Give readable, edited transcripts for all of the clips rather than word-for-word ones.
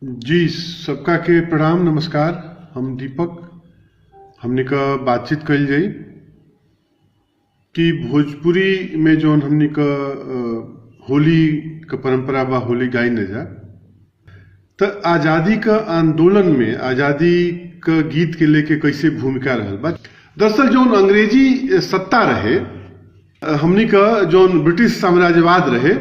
जी सबका के प्रणाम नमस्कार। हम दीपक हमने का बातचीत कल जाई कि भोजपुरी में जो हमने का होली का परंपरा बा, होली गाई न जा तो आज़ादी का आंदोलन में आज़ादी का गीत के लेके कैसे भूमिका रहल बा। दरअसल जो अंग्रेजी सत्ता रहे, हमनी का जो ब्रिटिश साम्राज्यवाद रहे,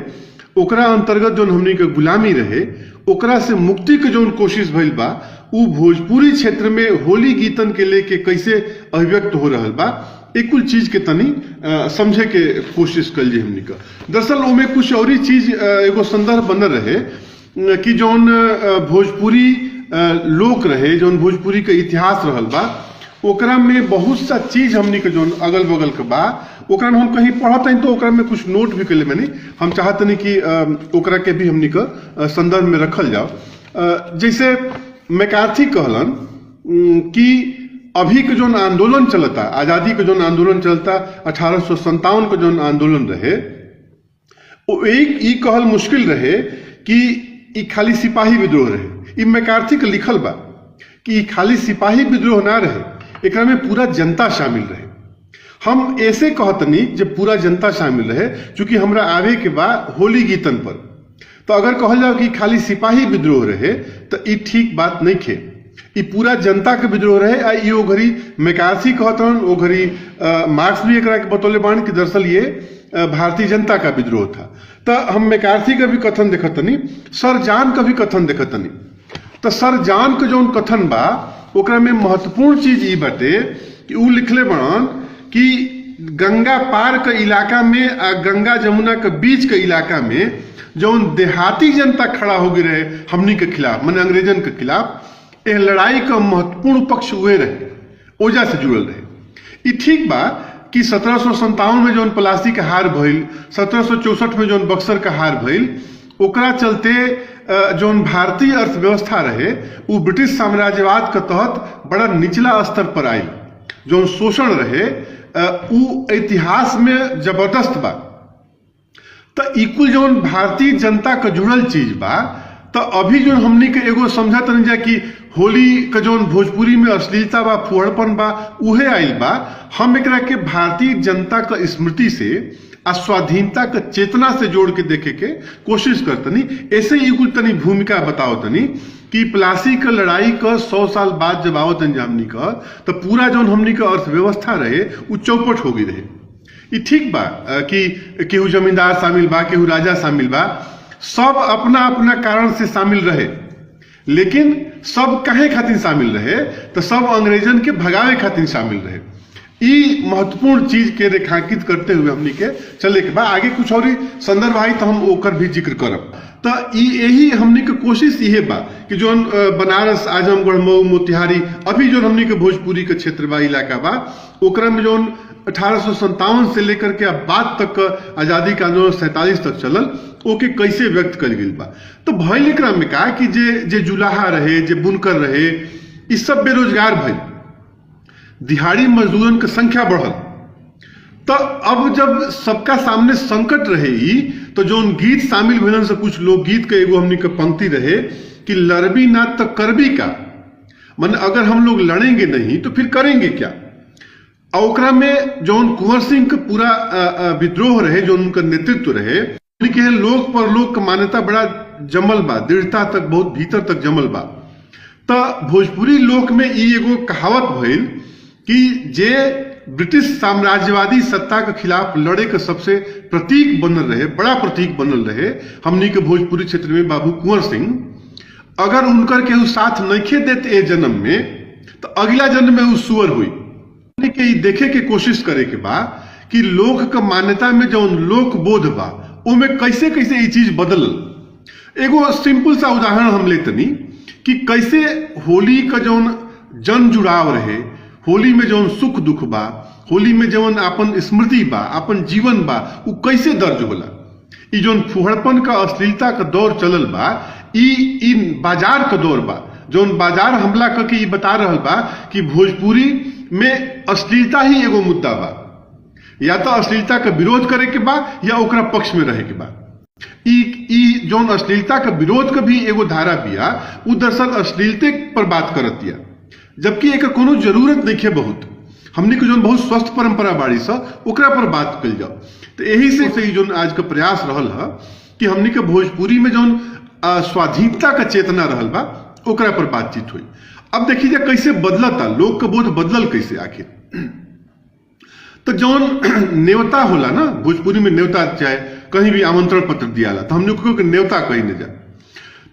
ओकरा अंतर्गत जो हमनी का गुलामी रहे, ओकरा से मुक्ति के जो कोशिश भइल बा उ भोजपुरी क्षेत्र में होली गीतन के लेके कैसे अभिव्यक्त हो रहल बा, एक कुल चीज के तनी समझे के कोशिश कल जी हमनी का। दरअसल ओमे कुछ और ही चीज एगो संदर्भ बनल रहे कि जौन भोजपुरी लोक रहे, जौन भोजपुरी के इतिहास रहल बा, ओकरा में बहुत सा चीज हमनी के जौन अगल बगल के बा, ओकरा में हम कहीं पढ़त हई तो ओकरा में कुछ नोट भी कले मैंने। हम चाहतनी कि ओकरा के भी हमनी का संदर्भ में रखल जाओ। जैसे मैकार्थी कहलन कि अभी के जौन आंदोलन चलता, आजादी के जौन आंदोलन चलता, 1857 के जौन आंदोलन रहे, वो एक ई कहल मुश्किल रहे कि ई खाली सिपाही विद्रोह रहे। ई मैकार्थी के लिखल बा कि ई खाली सिपाही विद्रोह ना रहे, एकरा में पूरा जनता शामिल रहे। हम ऐसे कहतनी जब पूरा जनता शामिल रहे, चूंकि हमरा आवे के बाद होली गीतन पर, तो अगर कहल जाओ कि खाली सिपाही विद्रोह रहे तो ई ठीक बात नहीं खे। ई पूरा जनता के विद्रोह रहे। आ ई ओ घड़ी मैकार्थी कहतन, ओ घड़ी मार्क्स भी एकरा के बतौले बाण कि दरअसल ये भारतीय जनता का विद्रोह था। तो हम मैकार्थी का भी कथन देखतनी, सर जॉन का भी कथन देखतनी। तो सर जॉन के जौन कथन बा, ओकरा में महत्वपूर्ण चीज ई बाटे कि उ लिखले बड़न कि गंगा पार के इलाका में आ गंगा जमुना के बीच के इलाका में जौन देहाती जनता खड़ा हो गई रहे हमनी के खिलाफ, माने अंग्रेजन के खिलाफ, यह लड़ाई का महत्वपूर्ण पक्ष हुए रहे, ओजा से जुड़ल रहे। ई ठीक बा कि 1757 में जौन प्लासी के हार भइल, 1764 में जौन बक्सर का हार भइल, ओकरा चलते जौन भारतीय अर्थव्यवस्था रहे वो ब्रिटिश साम्राज्यवाद के तहत बड़ा निचला स्तर पर आई। जौन शोषण रहे उ इतिहास में जबरदस्त बा। तो इकुल जौन भारतीय जनता का जुड़ल चीज बा, तो अभी जो हमनी के एगो समझत नहीं जा कि होली का जौन भोजपुरी में अश्लीलता बा, फुहड़पन बा, उहे आइल बा। हम एकरा के भारतीय जनता का स्मृति से आ स्वाधीनता का चेतना से जोड़ के देखे के कोशिश करतनी। ऐसे ही कुल तनी भूमिका बताओ तनी कि प्लासी का लड़ाई का 100 साल बाद जब आवत हमनी का, तो पूरा जौन हमनी का अर्थव्यवस्था रहे वो चौपट हो गई रहे। ये ठीक बा कि केहू जमींदार शामिल बा, केहू राजा शामिल बा, सब अपना अपना कारण से शामिल रहे, लेकिन सब कहे खातिर शामिल रहे, तो सब अंग्रेजन के भगावे खातिर शामिल रहे। ई महत्वपूर्ण चीज के रेखांकित करते हुए हमनी के चले के बाद आगे कुछ और संदर्भ आई तो हम ओकर भी जिक्र करब। तो यही हमनी के कोशिश ये बा कि जो बनारस, आजमगढ़, मऊ, मोतिहारी, अभी जो हमनी के भोजपुरी के क्षेत्र बा, इलाका बा, ओकरा में जो 1857 से लेकर के अब बाद तक आजादी का आंदोलन 47 तक चलल, ओके कैसे व्यक्त कर गई बा। तो भइल एकरा में का कि जे जुलाहा रहे, जे बुनकर रहे, ई सब बेरोजगार भइल, दिहाड़ी मजदूरन की संख्या बढ़ल। तो अब जब सबका सामने संकट रहे ही, तो जो गीत शामिल भेलन से कुछ लोग गीत के एगो हमनी के पंक्ति रहे कि लड़बी ना तो करबी का, माने अगर हम लोग लड़ेंगे नहीं तो फिर करेंगे क्या। और ओकरा में जो कुंवर सिंह का पूरा विद्रोह रहे, जो उनका नेतृत्व रहे, उनके लोक पर लोक का मान्यता बड़ा जमल बा, दृढ़ता तक बहुत भीतर तक जमल बा। तो भोजपुरी लोक में ई एगो कहावत भइल कि जे ब्रिटिश साम्राज्यवादी सत्ता के खिलाफ लड़े के सबसे प्रतीक बनल रहे, बड़ा प्रतीक बनल रहे हमनी के भोजपुरी क्षेत्र में बाबू कुंवर सिंह, अगर उनकर केहू साथ नइखे देते ए जन्म में, तो अगला जन्म में उ सुअर हुई। के देखे के कोशिश करे के बा कि लोक के मान्यता में जौन लोक बोध बा, उमे कैसे कैसे ये चीज बदलल। एगो सिंपल सा उदाहरण हम लेतनी कि कैसे होली का जौन जन जुड़ाव रहे, होली में जौन सुख दुख बा, होली में जौन अपन स्मृति बा, अपन जीवन बा, उ कैसे दर्ज होला। ई जौन फुहड़पन का अश्लीलता का दौर चलल बा, ई बाजार का दौर बा, जौन बाजार हमला करके ई बता रहल बा कि भोजपुरी में अश्लीलता ही एगो मुद्दा बा। या तो अश्लीलता का विरोध करे के बा या ओकरा पक्ष में रहे के बा। ई जौन अश्लीलता का विरोध का भी एगो धारा बिया, उ दरअसल अश्लीलते पर बात करत दिया, जबकि एक कोनो जरूरत नहीं है। बहुत हमने के जौन बहुत स्वस्थ परंपरा बाड़ी सा ओकरा पर बात कल जाओ। तो यही से जौन आज का प्रयास रहल है कि हमने के भोजपुरी में जौन स्वाधीनता का चेतना रहल बा ओकरा पर बातचीत हुई। अब देखिए जा कैसे बदलता, लोग का बोध बदलल कैसे आखिर। तो जौन न्योता होला ना, भोजपुरी में न्योता, चाहे कहीं भी आमंत्रण पत्र दियाला तो हमने को न्योता कहीं न जा।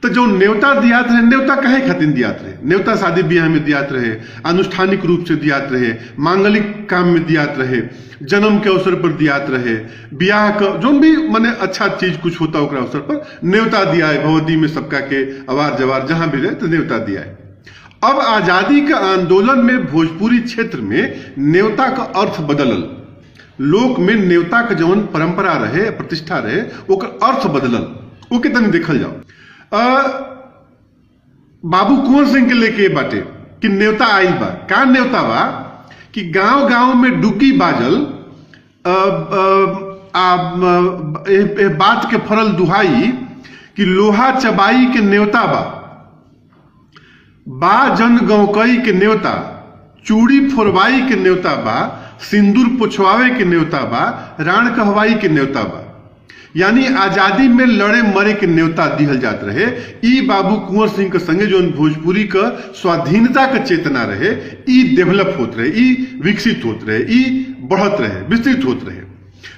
तो जो न्योता दियात रहे, न्योता कहे खातिर दियात रहे? न्योता शादी ब्याह में दियात रहे, अनुष्ठानिक रूप से दियात रहे, मांगलिक काम में दियात रहे, जन्म के अवसर पर दियात रहे, ब्याह का जो भी माने अच्छा चीज कुछ होता ओकरा अवसर पर न्योता दिया है। भगवती में सबका के अवार जवार जहां भी रहे तो न्योता दिया है। अब आजादी का आंदोलन में भोजपुरी क्षेत्र में न्योता का अर्थ बदलल, लोक में न्योता का जौन परंपरा रहे, प्रतिष्ठा रहे, ओकर अर्थ बदलल। ओके तनी देखल जाओ। बाबू कुंवर सिंह के लेके बाटे कि न्योता आइल बा। का न्योता बा कि गांव गांव में डुग्गी बाजल, बात के फरल दुहाई कि लोहा चबाई के न्योता बा जन गौकई के न्योता, चूड़ी फोरवाई के न्योता बा, सिंदूर पुछवावे के न्योता बा, राण कहवाई के न्योता बा। यानी आजादी में लड़े मरे के न्योता दिहल जात रहे। ई बाबू कुंवर सिंह के संगे जो भोजपुरी का स्वाधीनता का चेतना रहे, ई डेवलप होत रहे, ई विकसित होत रहे, ई बढ़त रहे, विस्तृत होत रहे।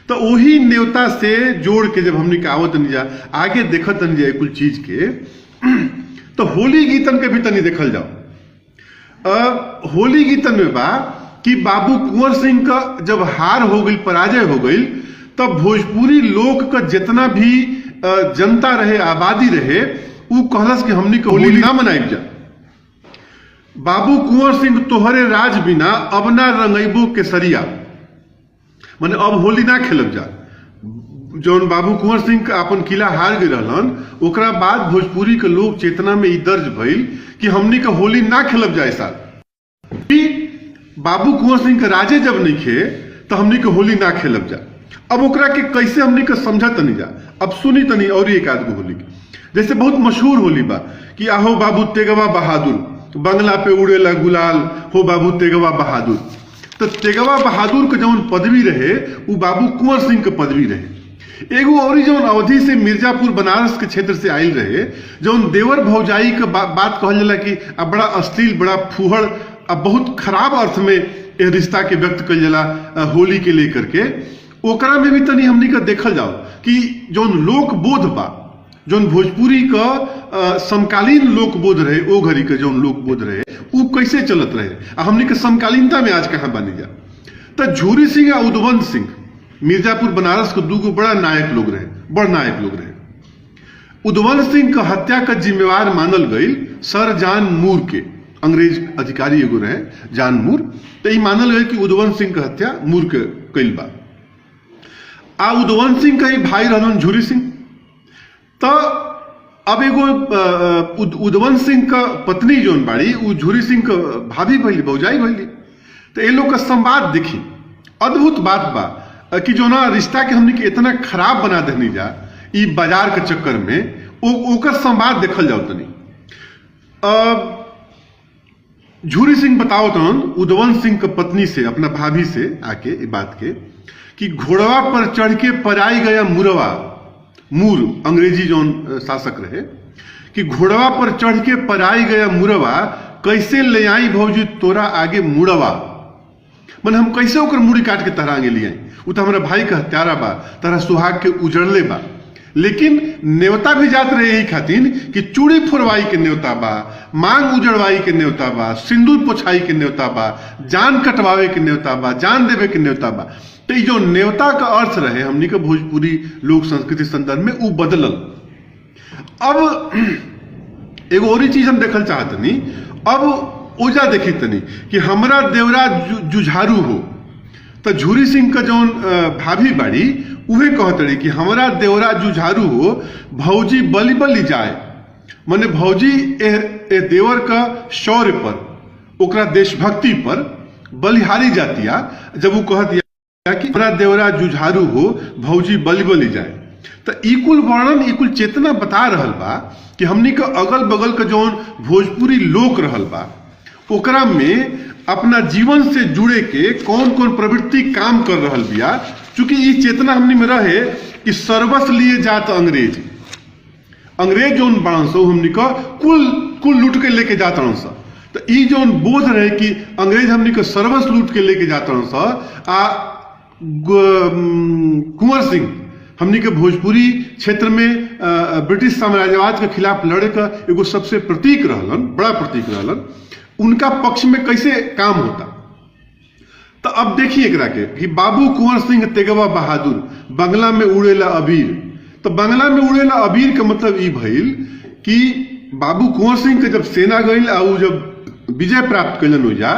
तो वही न्योता से जोड़ के जब हमने आवत नहीं जा आगे देखत नहीं जाए कुल चीज के, तो होली गीतन के भी तनी देखल जाओ। होली गीतन में बा कि बाबू कुंवर सिंह का जब हार हो गई, पराजय हो गई, तब भोजपुरी लोक का जितना भी जनता रहे, आबादी रहे, वो कहलस कि हमनी के होली ना मनाइब जा। बाबू कुंवर सिंह तोहरे राज बिना अब ना रंगैबो केसरिया, माने अब होली ना खेलब जा। जौन बाबू कुंवर सिंह अपन किला हार गए रहलन, ओकरा बाद भोजपुरी के लोक चेतना में ई दर्ज भइल कि हमनी के होली ना खेलब जाए साल। बाबू कुंवर सिंह के राजे जब नहीं खे तो हमनी के होली ना खेलब जा। अब ओकरा के कैसे हमनी के समझा तनी जा। अब सुनी तनी और एक आदमी होली की, जैसे बहुत मशहूर होली बा कि आहो बाबू तेगवा बहादुर, बंगला पे उड़ेला गुलाल, हो बाबू तेगवा बहादुर। तो तेगवा बहादुर के जौन पदवी रहे वो बाबू कुंवर सिंह के पदवी रहे। एगो और जौन अवधि से मिर्जापुर बनारस के क्षेत्र से आयल रहे, जौन देवर भौजाई के बात कहल जाला कि अब बड़ा अश्लील, बड़ा फूहड़, अब बहुत खराब अर्थ में रिश्ता के व्यक्त कल जाला होली के लेकर के, ओकरा में भी तनी हमनी का देखल जाओ कि जौन लोक बोध बा, जौन भोजपुरी का समकालीन लोक बोध रहे, ओ घड़ी के जौन लोक बोध रहे वो कैसे चलत रहे, हमनी के समकालीनता में आज कहाँ बनी जा। तो झूरी सिंह और उदवंत सिंह मिर्जापुर बनारस के दूगो बड़ा नायक लोग रहे, बड़ नायक लोग रहे। उदवंत सिंह का हत्या का जिम्मेवार मानल गई सर जॉन मूर के, अंग्रेज अधिकारी एगो रहे जॉन मूर। तो ये मानल गई कि उदवंत सिंह का हत्या मूर के कइल बा। आ उदवंत सिंह का ही भाई रहलन झूरी सिंह। तो अब एगो उदवंत सिंह का पत्नी जोन बाड़ी वो झूरी सिंह का भाभी भइली, भौजाई भइली। तो ये लोग का संवाद देखी, अद्भुत बात बा कि जो ना रिश्ता के हमने के इतना खराब बना देनी जा ई बाजार के चक्कर में, ओकर संवाद देखल जाओ तनी। झूरी सिंह बताओ तो उदवंत सिंह के पत्नी से, अपना भाभी से आके ये बात के कि घोड़वा पर चढ़ के पराई गया मुरवा, मूर अंग्रेजी जौन शासक रहे, कि घोड़वा पर चढ़ के पराई गया मुरवा, कैसे ले आई भौजी तोरा आगे मुड़वा। मन हम कैसे ओकर मुड़ी काट के तहरा आगे ले आई, वो तो हमारा भाई का हत्यारा बा, तरह सुहाग के उजड़ले बा। लेकिन न्योता भी जात रहे यही खातिर कि चूड़ी फोरवाई के न्योता बा, मांग उजड़वाई के न्योता बा, सिंदूर पोछाई के न्योता बा, जान कटवावे के न्योता बा, जान देवे के न्योता बा। तो जो न्योता का अर्थ रहे हमनी के भोजपुरी लोक संस्कृति संदर्भ में वो बदलल। अब एगो और चीज हम देखल चाहतनी, अब ओजा देखी तनी कि हमरा देवरा जुझारू हो। तो झूरी सिंह का जौन भाभी बाड़ी उहे कहतड़ी कि हमरा देवरा जुझारू हो, भौजी बलि बलि जाए, माने भौजी ए देवर का शौर्य पर, ओकरा देशभक्ति पर बलिहारी जातिया। जब वो कहतिया कि हमरा देवरा जुझारू हो, भौजी बलि बलि जाए, तो ई कुल वर्णन, ई कुल चेतना बता रहल बा कि हमनी के अगल बगल के जौन भोजपुरी लोक रहल बा ओकरा में अपना जीवन से जुड़े के कौन कौन प्रवृत्ति काम कर रहल बिया। चूंकि ई चेतना हमनी में रहे कि सर्वस्व लिए जात अंग्रेज जौन बड़न सो हमनी का कुल लूट के लेके जात रहन सा। तो ई जौन बोध रहे कि अंग्रेज हमनी के सर्वस्व लूट के लेके जात रहन सा। आ कुंवर सिंह हमनी के भोजपुरी क्षेत्र में ब्रिटिश साम्राज्यवाद के खिलाफ लड़े का एगो सबसे प्रतीक रहलन, बड़ा प्रतीक रहलन। उनका पक्ष में कैसे काम होता। तो अब देखिए एकरा के कि बाबू कुंवर सिंह तेगवा बहादुर बंगला में उड़ेला अबीर। तो बंगला में उड़ेला अबीर का मतलब ई भइल कि बाबू कुंवर सिंह के जब सेना गईल आ उ जब विजय प्राप्त कैलन हो जा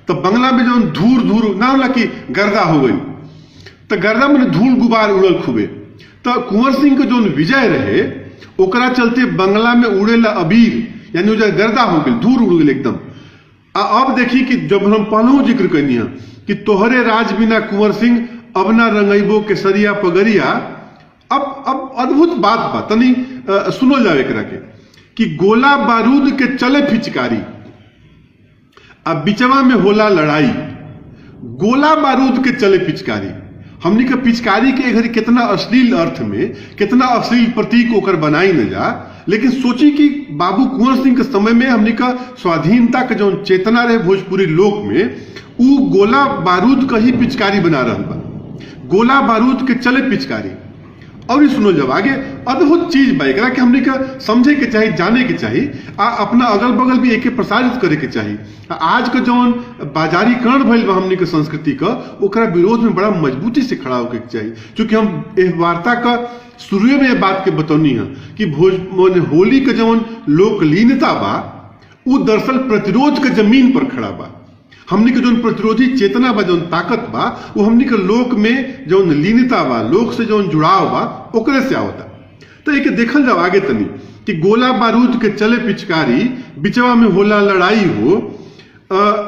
तो बंगला में जौन धूर ना होला कि गर्दा हो गई। तो गर्दा में धूल गुबार उड़ल खूबे। तो कुंवर सिंह के जौन विजय रहे ओकरा चलते बंगला में उड़ेला अबीर यानी गर्दा हो गई, धूल उड़ गई एकदम। अब देखी कि जब हम पहलू जिक्र करनी है कि तोहरे राज बिना कुंवर सिंह अब ना रंगैबो केसरिया पगरिया। अब अद्भुत बात तनी सुनो जावे एकरा के कि गोला बारूद के चले फिचकारी अब बिचवा में होला लड़ाई। गोला बारूद के चले पिचकारी, हमनी के पिचकारी के घड़ी कितना अश्लील अर्थ में, कितना अश्लील प्रतीक ओकर बनाई न जा। लेकिन सोची कि बाबू कुंवर सिंह के समय में हमनी का स्वाधीनता के जो चेतना रहे भोजपुरी लोक में उ गोला बारूद का ही पिचकारी बना रहल बा। गोला बारूद के चले पिचकारी। और सुनो जब आगे अद्भुत चीज बा एकरा के हमनी का समझे के चाहिए, जाने के चाहिए, अपना अगल बगल भी एके प्रसारित करे के चाहिए। आज का जौन बाजारीकरण भइल बा हमनी के संस्कृति का ओकरा विरोध में बड़ा मजबूती से खड़ा होके चाहिए। क्योंकि हम इस वार्ता का शुरू में यह बात के बतौनी है कि होली के जौन लोकलीनता बा उ दरअसल प्रतिरोध के जमीन पर खड़ा बा। हमनी के जौन प्रतिरोधी चेतना बा, जौन ताकत बा, वो हमनी के लोक में जौन लीनता बा, लोक से जौन जुड़ाव बा ओकरे से आवता। तो एक देखल जाओ आगे तनी कि गोला बारूद के चले पिचकारी बिचवा में होला लड़ाई हो।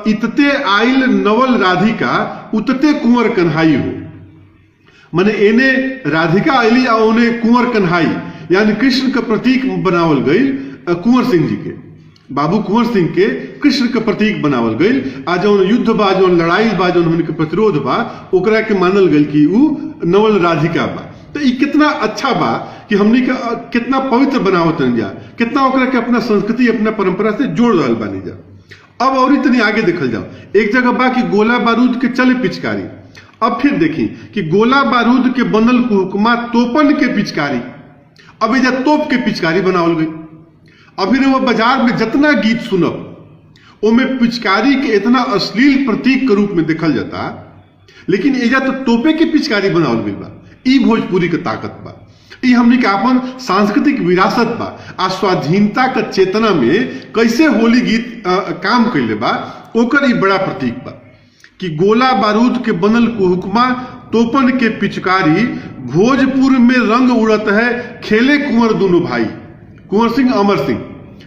इतते आइल नवल राधिका उतते कुंवर कन्हाई हो। माने एने राधिका आइली और उन्हें कुंवर कन्हाई यानी कृष्ण का प्रतीक बनावल गई। कुंवर सिंह जी के, बाबू कुंवर सिंह के कृष्ण के प्रतीक बनावल गई। आ जौन युद्ध बा, जौन लड़ाई बा, जौन हमने प्रतिरोध बा ओकरा के मानल गई कि उ नवल राधिका बा। तो ये कितना अच्छा बा कि हमने का कितना पवित्र बनावत जा, कितना ओकरा के अपना संस्कृति अपना परंपरा से जोड़ रहल बानी जा। अब और इतनी आगे देखल जाओ, एक जगह बा कि गोला बारूद के चले पिचकारी। अब फिर देखी कि गोला बारूद के बनल हुक्मा तोपन के पिचकारी। अब एजा तोप के पिचकारी बनावल गई। अब फिर वो बाजार में जितना गीत सुनब ओमे पिचकारी के इतना अश्लील प्रतीक के रूप में देखल जाता, लेकिन एजा तो तोपे के पिचकारी बनावल गई बा। ई भोजपुरी के ताकत बा, ई हमनी के अपन सांस्कृतिक विरासत बा। आ स्वाधीनता का चेतना में कैसे होली गीत काम कैले बा ओकर ई बड़ा प्रतीक बा कि गोला बारूद के बनल हुक्मा तोपन के पिचकारी भोजपुर में रंग उड़त है खेले कुंवर दोनों भाई, कुंवर सिंह अमर सिंह।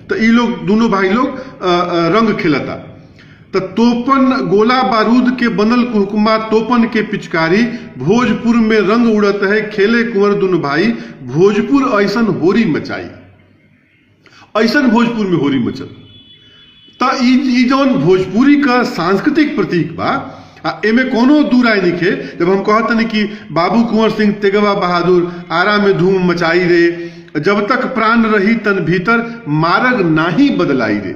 तो ये लोग दोनों भाई लोग रंग खेलता। तो तोपन गोला बारूद के बनल हुक्मा तोपन के पिचकारी भोजपुर में रंग उड़त है खेले कुंवर दोनों भाई भोजपुर ऐसन होरी मचाई। ऐसन भोजपुर में होरी मचल। तो ई जौन भोजपुरी का सांस्कृतिक प्रतीक बा एमे कोनो दू राय निके। जब हम कहते कि बाबू कुंवर सिंह तेगवा बहादुर आरा में धूम मचाई रे, जब तक प्राण रही तन भीतर मार्ग नाही बदलाई रे।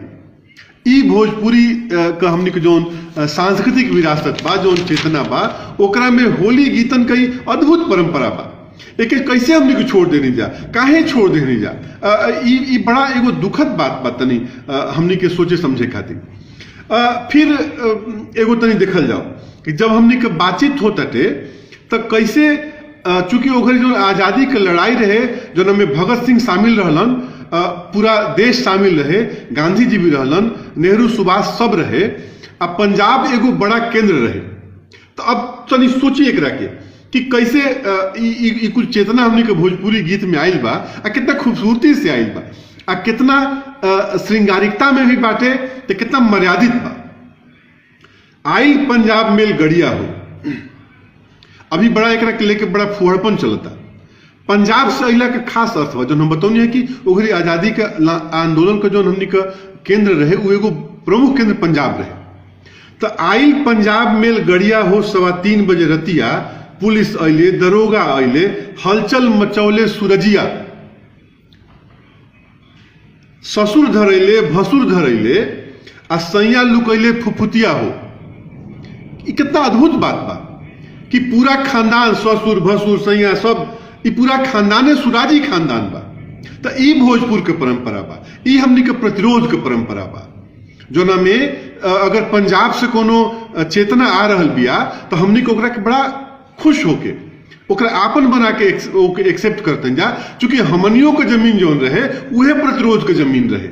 ई भोजपुरी का हमनी के जौन सांस्कृतिक विरासत बा, जौन चेतना बा, ओकरा में होली गीतन कई अद्भुत परंपरा बा। एक कैसे हमनी को छोड़ देनी जा, काहे छोड़ देनी जा, ई बड़ा एगो दुखद बात बा तनी हमनी के सोचे समझे खातिर। फिर एगो तनी देखल जाओ कि जब हमनी के बातचीत होता थे तो कैसे चूंकि ओकर जो आजादी के लड़ाई रहे जो में भगत सिंह शामिल रहलन, पूरा देश शामिल रहे, गांधी जी भी रहलन, नेहरू सुभाष सब रहे, अब पंजाब एगो बड़ा केंद्र रहे। तो अब तनी सोचिए एकरा के कि कैसे ई कुल चेतना हमनी के भोजपुरी गीत में आइल बा, कितना खूबसूरती से आइल बा, कितना श्रृंगारिकता में भी बाटे, तो कितना मर्यादित बा। आइल पंजाब मेल गड़िया हो, अभी बड़ा एकरा के लेके बड़ा फुहड़पन चलता। पंजाब से अला के खास अर्थ बा। जो हम बतौनी है कि ओकरी आजादी के आंदोलन का जो हमनी का केंद्र रहे वो एगो प्रमुख केंद्र पंजाब रहे। तो आइल पंजाब मेल गड़िया हो 3:15 बजे रतिया, पुलिस अले, दरोगा अले, हलचल मचौले सूरजिया, ससुर धरैले, भसुर धरैले, आ सैया लुकैले फुफुतिया हो। कितना अद्भुत बात बा कि पूरा खानदान, ससुर भसुर सैया सब, ई पूरा खानदाने सुराजी खानदान बा। तो ई भोजपुर के परंपरा बा, ई हमनी के प्रतिरोध के परंपरा बा। जोना में अगर पंजाब से कोनो चेतना आ रहल बिया तो हमनी के ओकरा के बड़ा खुश होके ओकरा आपन बना के एक्सेप्ट करते जा, चूंकि हमनियों के जमीन जोन रहे उहे प्रतिरोध के जमीन रहे।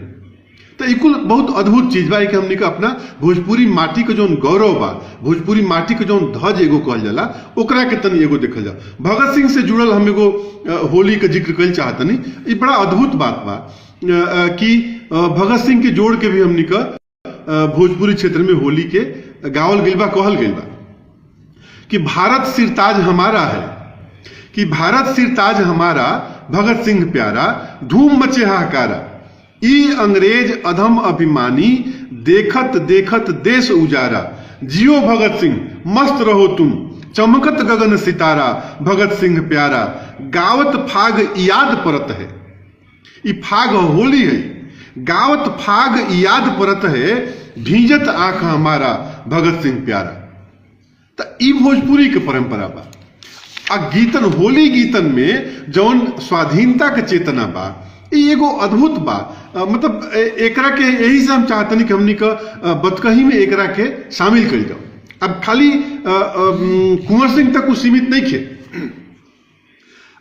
तो इकुल बहुत अद्भुत चीज बा कि हमनी के अपना भोजपुरी माटी के जोन गौरव बा, भोजपुरी माटी के जोन ध्वज एगो कहल जाला, ओकरा के तनी एगो देखल जा। भगत सिंह से जुड़ल हम एगो होली के जिक्र कल चाहतनी। ई बड़ा अद्भुत बात बा कि भगत सिंह के जोड़ के भी हमनी का भोजपुरी क्षेत्र में होली के गावल गइल बा, कहल गइल बा कि भारत सिरताज हमारा है, कि भारत सिरताज हमारा, भगत सिंह प्यारा, धूम मचे हाहाकारा, ई अंग्रेज अधम अभिमानी, देखत देखत देश उजारा, जियो भगत सिंह मस्त रहो तुम, चमकत गगन सितारा, भगत सिंह प्यारा, गावत फाग याद परत है। ई फाग होली है, गावत फाग याद परत है, भीजत आंख हमारा, भगत सिंह प्यारा। तो ई भोजपुरी के परंपरा बा। आ गीतन, होली गीतन में जौन स्वाधीनता के चेतना बा, ई एगो अद्भुत बा। मतलब एकरा के यही से हम चाहतनी कि हमनी का बतकही में एकरा के शामिल कर जाओ। अब खाली कुंवर सिंह तक सीमित नहीं खे।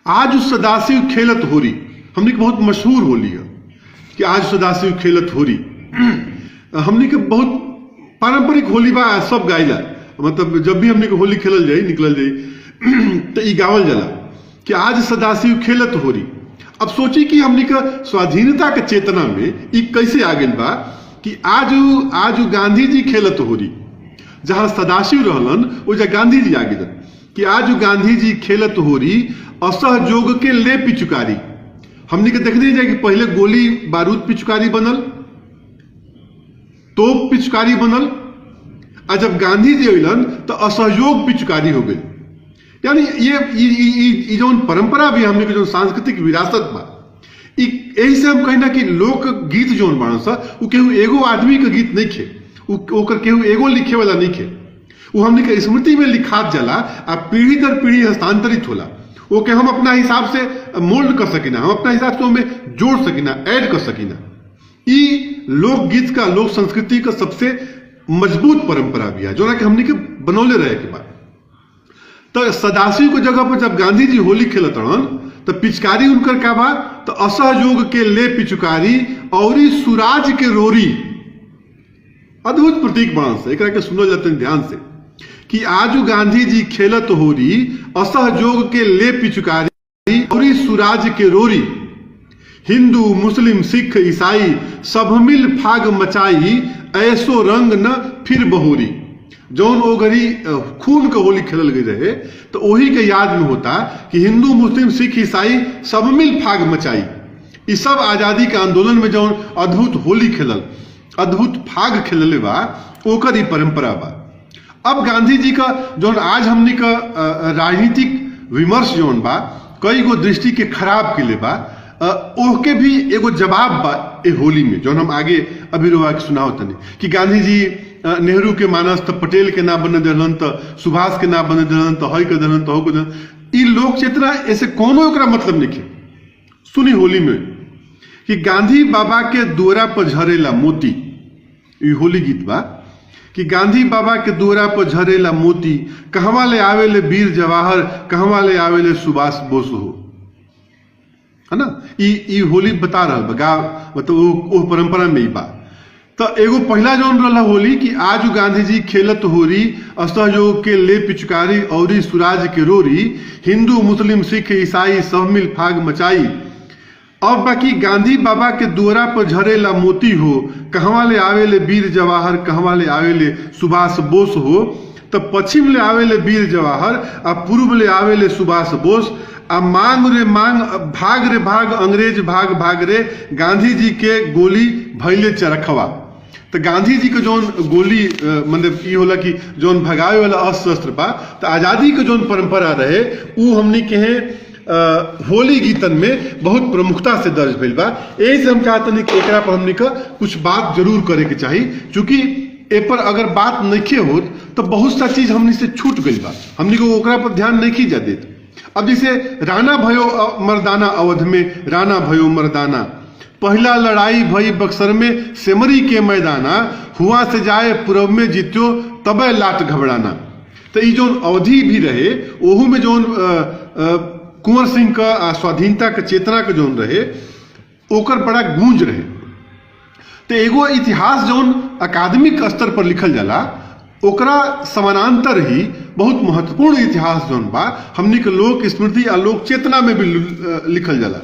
आज उस सदाशिव खेलत होरी, हमनी के बहुत मशहूर होली है कि आज सदाशिव खेलत होरी। हमनी के बहुत पारंपरिक होली बा, सब गाइला। मतलब जब भी हमनी के होली खेलल जाई, निकलल जाई तो ई गावल जाला कि आज सदाशिव खेलत होरी। अब सोची कि हमनी का स्वाधीनता के चेतना में ई कैसे आ गइल बा कि आज गांधी जी खेलत होरी। जहां सदाशिव रहलन वो जगह गांधी जी आ गइलन कि आज गांधी जी खेलत होरी, असहयोग के ले पिचुकारी। हमनी के देखने जाए कि पहले गोली बारूद पिचुकारी बनल, तोप पिचुकारी बनल, और जब गांधी जी अइलन तो असहयोग पिचुकारी हो गई। यानी ये जो परंपरा भी हमने जो सांस्कृतिक विरासत बा, यही से हम कहना कि लोक गीत जो बाण सा वो केहू एगो आदमी के गीत नहीं खे, ओकर केहू एगो लिखे वाला नहीं खे। वो हमने के स्मृति में लिखात जाला आ पीढ़ी दर पीढ़ी हस्तांतरित होला। वो के हम अपना हिसाब से मोल्ड कर सकिना, हम अपना हिसाब से उनमें जोड़ सकिना, ऐड कर सकिना। ई लोकगीत का, लोक संस्कृति का सबसे मजबूत परंपरा भी है जो ना कि हमने के बनौले रहे के बाद। तो सदाशिव को जगह पर जब गांधी जी होली खेलत रहन तो पिचकारी उनकर का बा, तो असहयोग के ले पिचकारी और सुराज के रोरी। अद्भुत प्रतीक बाण से एकरा के सुनल जाते ध्यान से कि आज गांधी जी खेलत होरी, असहयोग के ले पिचकारी और सुराज के रोरी। हिंदू मुस्लिम सिख ईसाई सब मिल फाग मचाई, ऐसो रंग न फिर बहोरी। जौन ओ घड़ी खून के होली खेलल गई रहे तो वही के याद में होता कि हिंदू मुस्लिम सिख ईसाई सब मिल फाग मचाई। इस सब आजादी के आंदोलन में जौन अद्भुत होली खेलल, अद्भुत फाग खेलले बा, ओकर ही परंपरा बा। अब गांधी जी का जौन आज हमनी का राजनीतिक विमर्श जौन बा, कई गो दृष्टि के खराब के लिए बा, ओके भी एगो जवाब बा ए होली में जौन हम आगे अभी रोवा के सुनाओ तनी कि गांधी जी नेहरू के मानस तो पटेल के ना बने दिलन, तो सुभाष के ना बने दिलन, तो हई के दिलन, तो हो के दिलन। ई लोक चेतना ऐसे कोनो एकरा मतलब नहीं है। सुनी होली में कि गांधी बाबा के दुआरा पर झरेला मोती, ई होली गीत बा कि गांधी बाबा के दुआरा पर झरेला मोती, कहवा ले आवेले वीर जवाहर, कहवा ले आवेले सुभाष बोस हो, है ना। ई होली बता रहा बा, मतलब वो परंपरा में ही बा। तो एगो पहला जौन रहा होली कि आज गांधी जी खेलत होरी, असहयोग के ले पिचकारी और सुराज के रोरी। हिंदू मुस्लिम सिख ईसाई सब मिल फाग मचाई। अब बाकी गांधी बाबा के दुआरा पर झरेला मोती हो, कहवा ले आवेले वीर जवाहर, कहवा ले आवेले सुभाष बोस हो। तो पश्चिम ले आवेले वीर जवाहर आ पूर्व ले आवेले सुभाष बोस आ मांग रे मांग भाग रे भाग अंग्रेज भाग भाग रे गांधी जी के गोली भैले चरखवा। तो गांधी जी के जौन गोली मतलब ये होला कि जौन भगावे वाला अस्त्र बा, तो आजादी के जौन परंपरा रहे उ हमनी के होली गीतन में बहुत प्रमुखता से दर्ज भइल बा। यही से हम चाहते हैं कि एकरा पर हमनी का कुछ बात जरूर करे के चाहिए, चूंकि ए पर अगर बात नहीं हो तो बहुत सा चीज हमनी से छूट गई बा, हमनी को ओकरा पर ध्यान नहीं जा देते। अब जैसे राणा भयो मर्दाना, अवध में राणा भयो मर्दाना, पहला लड़ाई भई बक्सर में सेमरी के मैदाना, हुआ से जाए पूर्व में जीत्यो तबे लाट घबराना। तो ये जो अवधि भी रहे ओहू में जो कुंवर सिंह का स्वाधीनता के चेतना के जोन रहे ओकर बड़ा गूंज रहे। तो एगो इतिहास जौन अकादमिक स्तर पर लिखल जाला ओकरा समानांतर ही बहुत महत्वपूर्ण इतिहास जौन बा हमनी के लोक स्मृति आ लोक चेतना में भी लिखल जाला।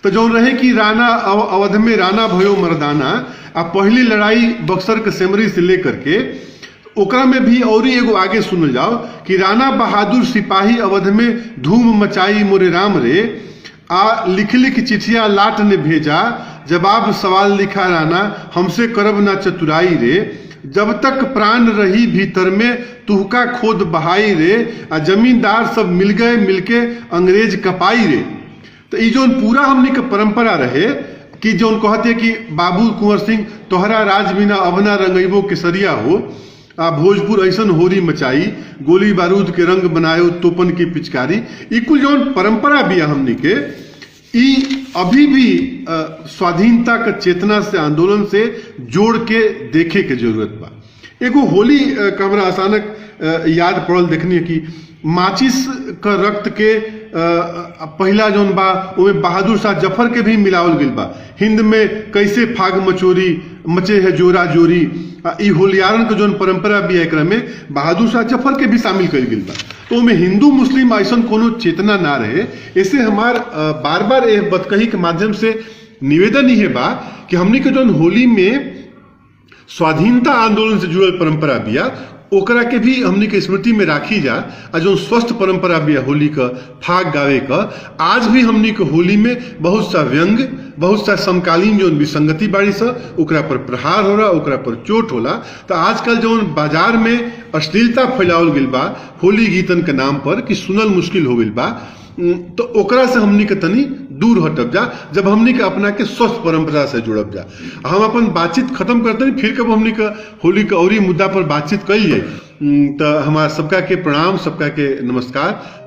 तो जौन रहे कि राणा अवध में राणा भयो मर्दाना आ पहली लड़ाई बक्सर के सेमरी से लेकर के ओकरा में भी और एगो आगे सुनल जाओ कि राणा बहादुर सिपाही अवध में धूम मचाई मोरे राम रे, आ लिख लिख चिट्ठियां लाट ने भेजा, जवाब सवाल लिखा राणा हमसे करब ना चतुराई रे, जब तक प्राण रही भीतर में तुहका खोद बहाई रे, आ जमींदार सब मिल गए मिलके अंग्रेज कपाई रे। तो ये जो पूरा हमने के परंपरा रहे कि जो कहते कि बाबू कुंवर सिंह तोहरा राज बिना अबना रंगइबो केसरिया हो, आ भोजपुर ऐसन होरी मचाई, गोली बारूद के रंग बनायो तोपन की पिचकारी। ई कुल जो परंपरा भी हमनी के ई अभी भी स्वाधीनता के चेतना से आंदोलन से जोड़ के देखे के जरूरत बा। एगो होली का हमरा अचानक याद पड़ल देखनी कि माचिस का रक्त के पहला जौन बा उमें बहादुर शाह जफर के भी मिलावल गइल बा। हिंद में कैसे फाग मचोरी मचे है जोरा जोरी, ई होलियारन के जौन परंपरा भी है एकरा में बहादुर शाह जफर के भी शामिल कइल गइल बा। तो में हिंदू मुस्लिम ऐसा कोनो चेतना ना रहे। ऐसे हमार बार बार यह बतकही के माध्यम से निवेदन ही है बा कि हमनी के जौन होली में स्वाधीनता आंदोलन से जुड़ल परंपरा बिया ओकरा के भी हमनी के स्मृति में राखी जा। आ जो स्वस्थ परंपरा भी है होली का फाग गावे का, आज भी हमनी के होली में बहुत सा व्यंग बहुत सा समकालीन जो विसंगति बाड़ी सा ओकरा पर प्रहार होला, ओकरा पर चोट होला। तो आजकल जो बाजार में अश्लीलता फैलावल गइल बा होली गीतन के नाम पर कि सुनल मुश्किल हो गइल बा, तो ओकरा से हमनी के तनी दूर हटब जा, जब हमनी के अपना के स्वस्थ परंपरा से जुड़ब जा। हम अपन बातचीत खत्म करते नहीं, फिर कब हमनी के होली के और मुद्दा पर बातचीत कल जाए। तो हमारा सबका के प्रणाम, सबका के नमस्कार।